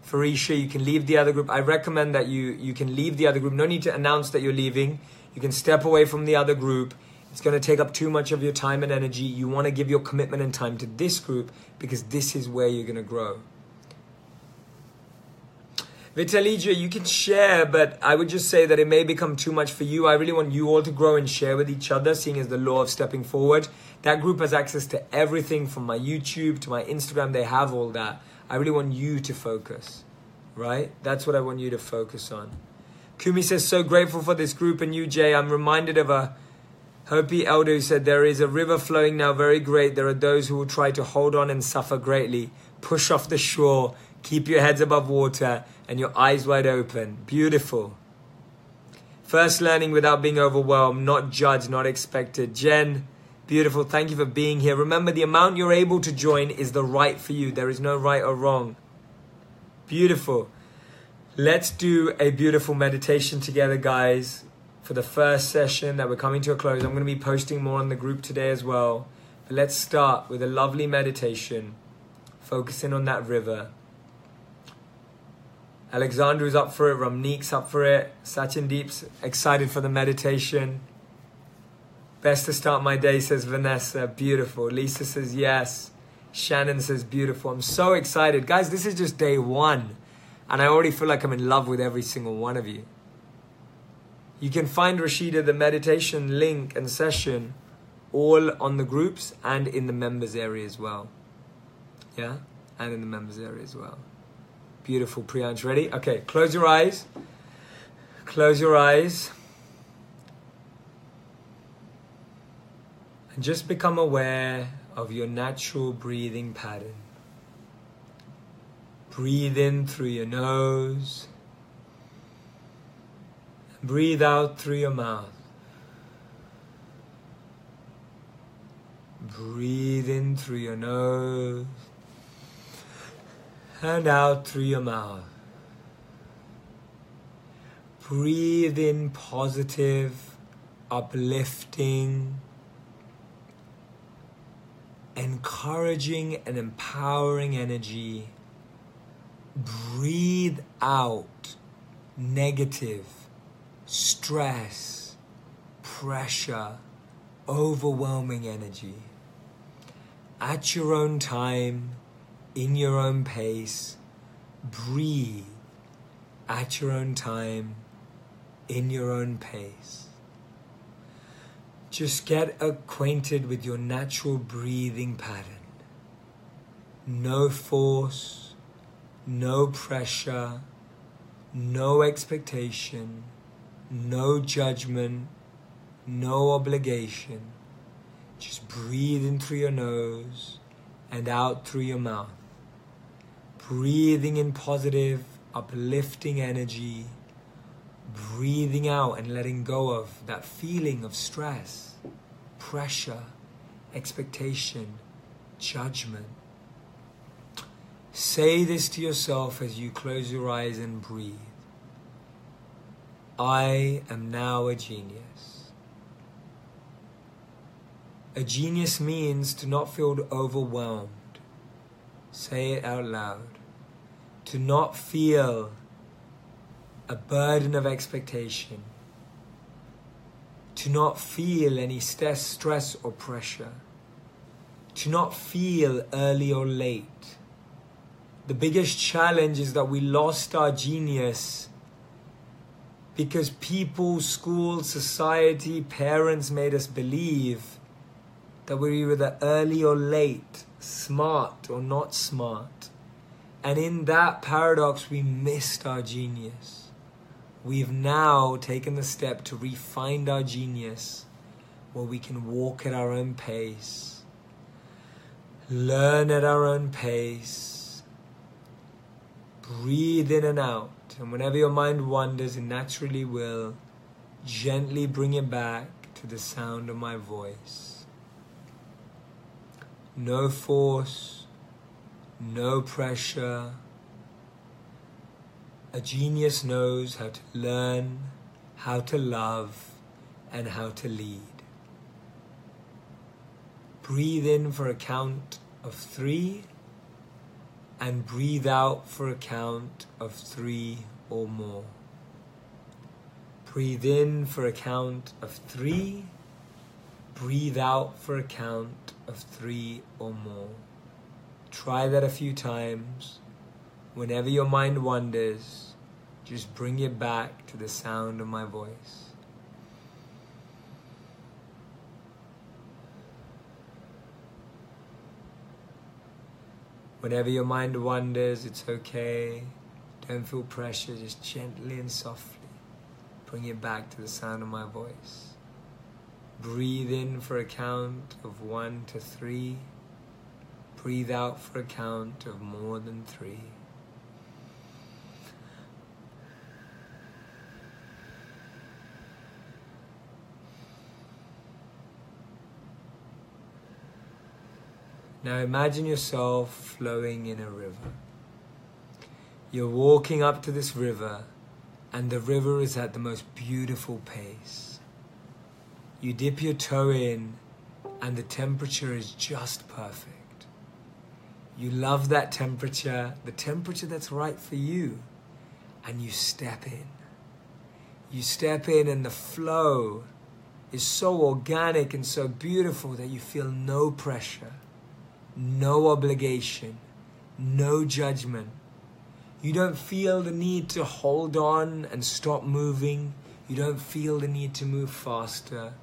Farisha, you can leave the other group. I recommend that you can leave the other group. No need to announce that you're leaving. You can step away from the other group. It's going to take up too much of your time and energy. You want to give your commitment and time to this group because this is where you're going to grow. Vitalija, you can share, but I would just say that it may become too much for you. I really want you all to grow and share with each other, seeing as the law of stepping forward. That group has access to everything from my YouTube to my Instagram. They have all that. I really want you to focus, right? That's what I want you to focus on. Kumi says, so grateful for this group and you, Jay. I'm reminded of a Hopi elder who said, there is a river flowing now very great. There are those who will try to hold on and suffer greatly. Push off the shore. Keep your heads above water and your eyes wide open. Beautiful. First learning without being overwhelmed, not judged, not expected. Jen, beautiful. Thank you for being here. Remember, the amount you're able to join is the right for you. There is no right or wrong. Beautiful. Let's do a beautiful meditation together, guys, for the first session that we're coming to a close. I'm going to be posting more on the group today as well. But let's start with a lovely meditation, focusing on that river. Alexandru's up for it. Ramneek's up for it. Sachindeep's excited for the meditation. Best to start my day, says Vanessa. Beautiful. Lisa says yes. Shannon says beautiful. I'm so excited. Guys, this is just day one. And I already feel like I'm in love with every single one of you. You can find Rashida, the meditation link and session, all on the groups and in the members area as well. Yeah? And in the members area as well. Beautiful, Priyansh. Ready? Okay, close your eyes. Close your eyes. And just become aware of your natural breathing pattern. Breathe in through your nose. And breathe out through your mouth. Breathe in through your nose. And out through your mouth. Breathe in positive, uplifting, encouraging and empowering energy breathe out negative, stress, pressure, overwhelming energy. At your own time, in your own pace, breathe at your own time, in your own pace. Just get acquainted with your natural breathing pattern. No force, no pressure, no expectation, no judgment, no obligation. Just breathe in through your nose and out through your mouth. Breathing in positive, uplifting energy. Breathing out and letting go of that feeling of stress, pressure, expectation, judgment. Say this to yourself as you close your eyes and breathe. I am now a genius. A genius means to not feel overwhelmed. Say it out loud. To not feel a burden of expectation. To not feel any stress or pressure. To not feel early or late. The biggest challenge is that we lost our genius because people, school, society, parents made us believe that we're either early or late, smart or not smart. And in that paradox, we missed our genius. We've now taken the step to refine our genius where we can walk at our own pace, learn at our own pace, breathe in and out. And whenever your mind wanders, it naturally will, gently bring it back to the sound of my voice. No force, no pressure. A genius knows how to learn, how to love, and how to lead. Breathe in for a count of 3 and breathe out for a count of 3 or more. Breathe in for a count of 3. Breathe out for a count of 3 or more. Try that a few times. Whenever your mind wanders, just bring it back to the sound of my voice. Whenever your mind wanders, it's okay. Don't feel pressure, just gently and softly bring it back to the sound of my voice. Breathe in for a count of 1 to 3. Breathe out for a count of more than 3. Now imagine yourself flowing in a river. You're walking up to this river, and the river is at the most beautiful pace. You dip your toe in, and the temperature is just perfect. You love that temperature, the temperature that's right for you, and you step in. You step in, and the flow is so organic and so beautiful that you feel no pressure. No obligation, no judgment. You don't feel the need to hold on and stop moving. You don't feel the need to move faster.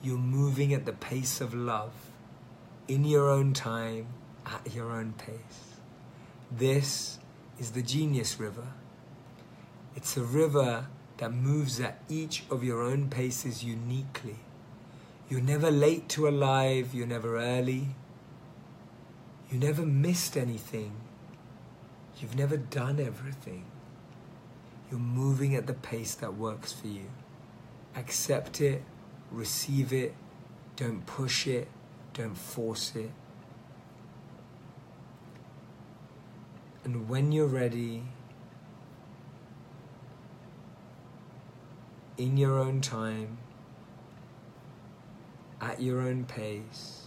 You're moving at the pace of love, in your own time, at your own pace. This is the Genius River. It's a river that moves at each of your own paces uniquely. You're never late to arrive, you're never early. You never missed anything. You've never done everything. You're moving at the pace that works for you. Accept it, receive it, don't push it, don't force it. And when you're ready, in your own time, at your own pace,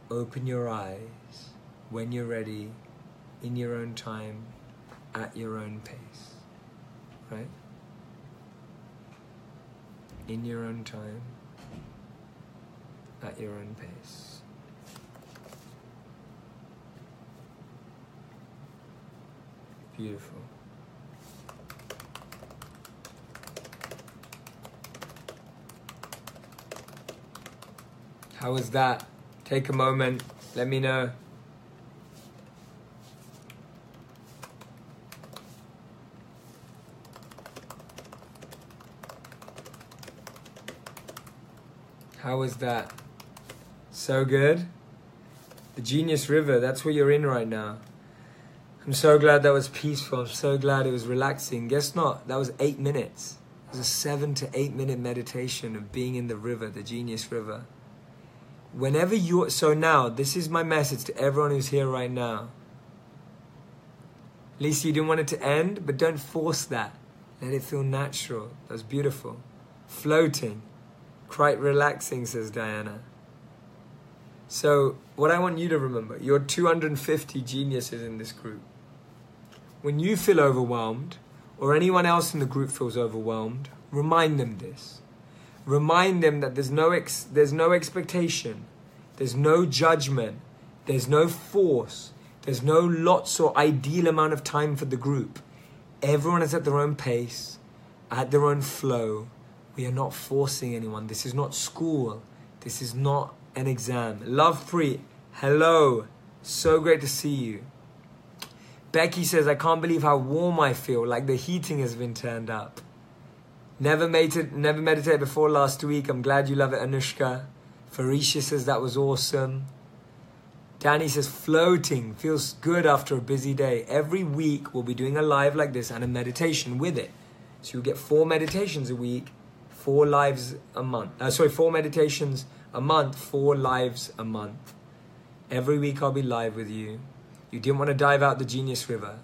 open your eyes when you're ready in your own time, at your own pace, right? In your own time, at your own pace. Beautiful. How was that? Take a moment, let me know. How was that? So good? The Genius River, that's what you're in right now. I'm so glad that was peaceful. I'm so glad it was relaxing. Guess not, that was 8 minutes. It was a 7 to 8 minute meditation of being in the river, the Genius River. Whenever you're, so now, this is my message to everyone who's here right now. Lisa, you didn't want it to end, but don't force that. Let it feel natural. That was beautiful. Floating. Quite relaxing, says Diana. So, what I want you to remember, you're 250 geniuses in this group. When you feel overwhelmed, or anyone else in the group feels overwhelmed, remind them this. Remind them that there's no expectation, there's no judgment, there's no force, there's no lots or ideal amount of time for the group. Everyone is at their own pace, at their own flow. We are not forcing anyone. This is not school. This is not an exam. Love Pri, hello. So great to see you. Becky says, I can't believe how warm I feel, like the heating has been turned up. Never meditated before last week. I'm glad you love it, Anushka. Farisha says that was awesome. Danny says floating feels good after a busy day. Every week we'll be doing a live like this and a meditation with it. So you'll get 4 meditations a week, 4 lives a month. 4 meditations a month, 4 lives a month. Every week I'll be live with you. You didn't want to dive out the Genius River.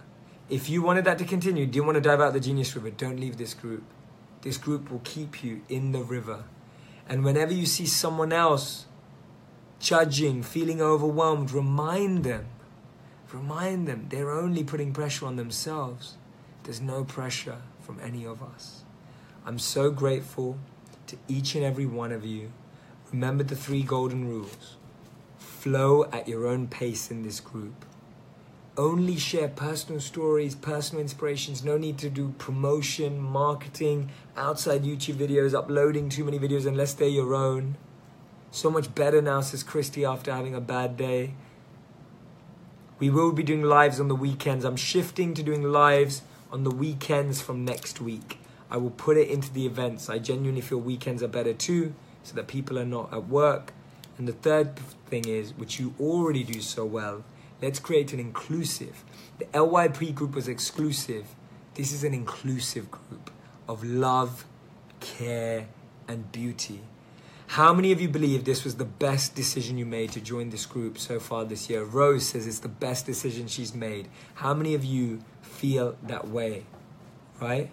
If you wanted that to continue, didn't want to dive out the Genius River, don't leave this group. This group will keep you in the river. And whenever you see someone else judging, feeling overwhelmed, remind them they're only putting pressure on themselves. There's no pressure from any of us. I'm so grateful to each and every one of you. Remember the 3 golden rules. Flow at your own pace in this group. Only share personal stories, personal inspirations. No need to do promotion, marketing, outside YouTube videos, uploading too many videos unless they're your own. So much better now, says Christy, after having a bad day. We will be doing lives on the weekends. I'm shifting to doing lives on the weekends from next week. I will put it into the events. I genuinely feel weekends are better too, so that people are not at work. And the third thing is, which you already do so well, let's create an inclusive. The LYP group was exclusive. This is an inclusive group of love, care, and beauty. How many of you believe this was the best decision you made to join this group so far this year? Rose says it's the best decision she's made. How many of you feel that way? Right?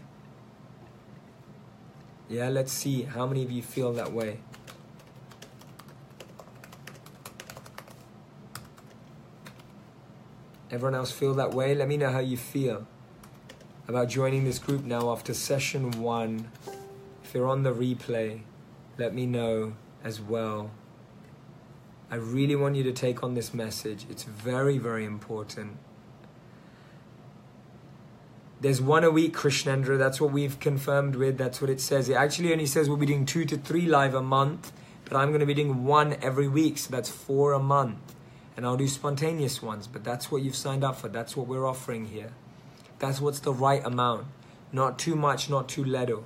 Yeah, let's see how many of you feel that way. Everyone else feel that way? Let me know how you feel about joining this group now after session 1. If you're on the replay, let me know as well. I really want you to take on this message. It's very, very important. There's 1 a week, Krishnendra. That's what we've confirmed with. That's what it says. It actually only says we'll be doing 2 to 3 live a month, but I'm going to be doing 1 every week, so that's 4 a month. And I'll do spontaneous ones, but that's what you've signed up for. That's what we're offering here. That's what's the right amount. Not too much, not too little.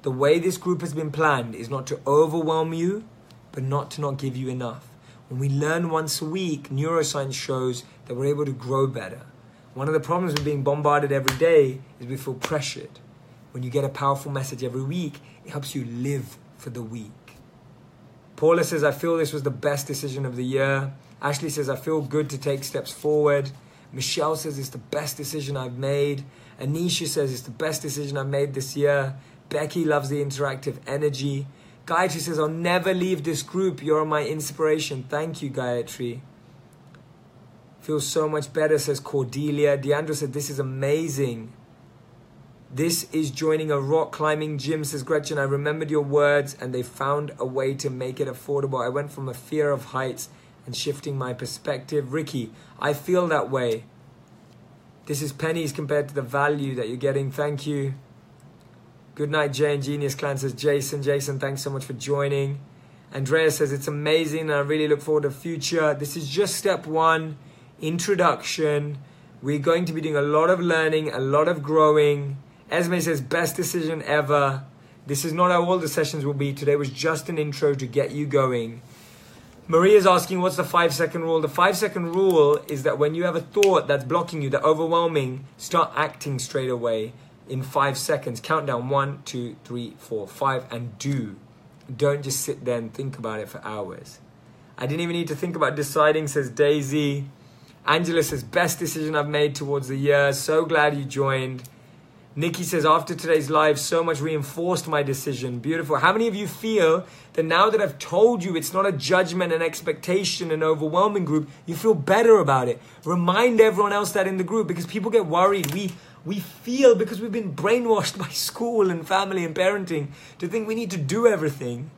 The way this group has been planned is not to overwhelm you, but not to not give you enough. When we learn once a week, neuroscience shows that we're able to grow better. One of the problems with being bombarded every day is we feel pressured. When you get a powerful message every week, it helps you live for the week. Paula says, I feel this was the best decision of the year. Ashley says, I feel good to take steps forward. Michelle says, it's the best decision I've made. Anisha says, it's the best decision I've made this year. Becky loves the interactive energy. Gayatri says, I'll never leave this group. You're my inspiration. Thank you, Gayatri. Feels so much better, says Cordelia. Deandra said, this is amazing. This is joining a rock climbing gym, says Gretchen. I remembered your words and they found a way to make it affordable. I went from a fear of heights and shifting my perspective. Ricky, I feel that way. This is pennies compared to the value that you're getting. Thank you. Good night, Jay and Genius Clan, says Jason. Jason, thanks so much for joining. Andrea says, it's amazing and I really look forward to the future. This is just step one, introduction. We're going to be doing a lot of learning, a lot of growing. Esme says, best decision ever. This is not how all the sessions will be. Today was just an intro to get you going. Maria's asking, what's the 5-second rule? The 5-second rule is that when you have a thought that's blocking you, that's overwhelming, start acting straight away in 5 seconds. Count down 1, 2, 3, 4, 5, and do. Don't just sit there and think about it for hours. I didn't even need to think about deciding, says Daisy. Angela says, best decision I've made towards the year. So glad you joined. Nikki says, after today's live, so much reinforced my decision. Beautiful. How many of you feel that now that I've told you it's not a judgment, an expectation, an overwhelming group, you feel better about it? Remind everyone else that in the group, because people get worried. We feel, because we've been brainwashed by school and family and parenting, to think we need to do everything.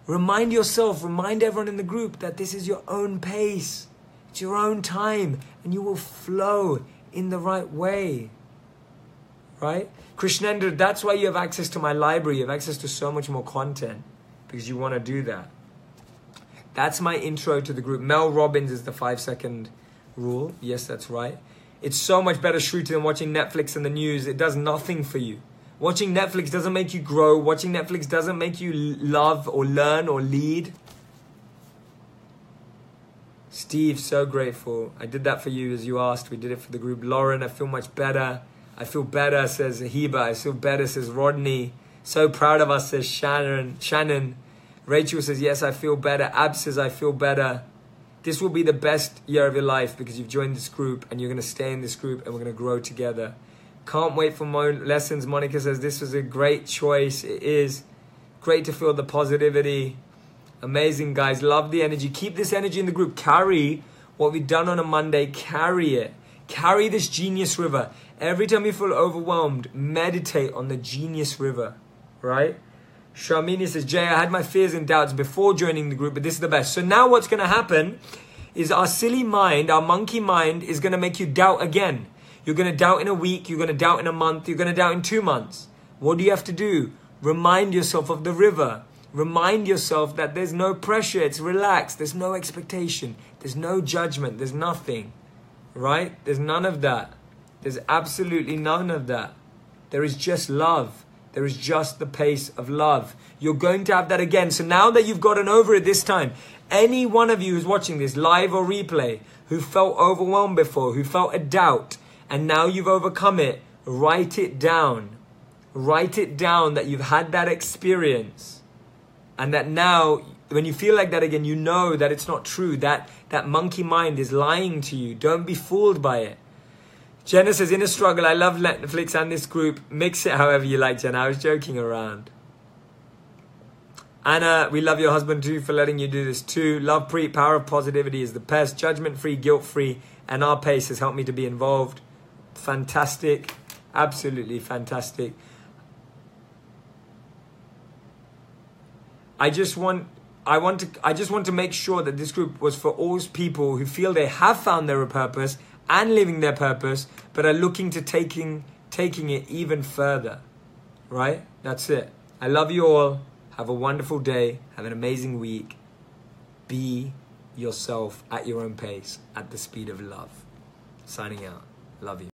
Remind yourself, remind everyone in the group that this is your own pace. It's your own time, and you will flow in the right way. Right? Krishnendra, that's why you have access to my library. You have access to so much more content, because you want to do that. That's my intro to the group. Mel Robbins is the 5-second rule. Yes, that's right. It's so much better, Shruti, than watching Netflix and the news. It does nothing for you. Watching Netflix doesn't make you grow. Watching Netflix doesn't make you love or learn or lead. Steve, so grateful. I did that for you as you asked. We did it for the group. Lauren, I feel much better. I feel better, says Heba. I feel better, says Rodney. So proud of us, says Shannon. Rachel says, yes, I feel better. Ab says, I feel better. This will be the best year of your life because you've joined this group and you're going to stay in this group and we're going to grow together. Can't wait for more lessons. Monica says, this was a great choice. It is great to feel the positivity. Amazing, guys. Love the energy. Keep this energy in the group. Carry what we've done on a Monday. Carry it. Carry this genius river. Every time you feel overwhelmed, meditate on the genius river, right? Sharmini says, Jay, I had my fears and doubts before joining the group, but this is the best. So now what's going to happen is our silly mind, our monkey mind, is going to make you doubt again. You're going to doubt in a week. You're going to doubt in a month. You're going to doubt in 2 months. What do you have to do? Remind yourself of the river. Remind yourself that there's no pressure. It's relaxed. There's no expectation. There's no judgment. There's nothing, right? There's none of that. There's absolutely none of that. There is just love. There is just the pace of love. You're going to have that again. So now that you've gotten over it this time, any one of you who's watching this live or replay, who felt overwhelmed before, who felt a doubt, and now you've overcome it, write it down. Write it down that you've had that experience. And that now, when you feel like that again, you know that it's not true. That monkey mind is lying to you. Don't be fooled by it. Jenna says, in a struggle, I love Netflix and this group. Mix it however you like, Jenna. I was joking around. Anna, we love your husband too for letting you do this too. Love Preet, power of positivity is the best. Judgment-free, guilt-free, and our pace has helped me to be involved. Fantastic. Absolutely fantastic. I just want to make sure that this group was for all people who feel they have found their purpose and living their purpose, but are looking to taking it even further, right? That's it. I love you all. Have a wonderful day. Have an amazing week. Be yourself at your own pace, at the speed of love. Signing out. Love you.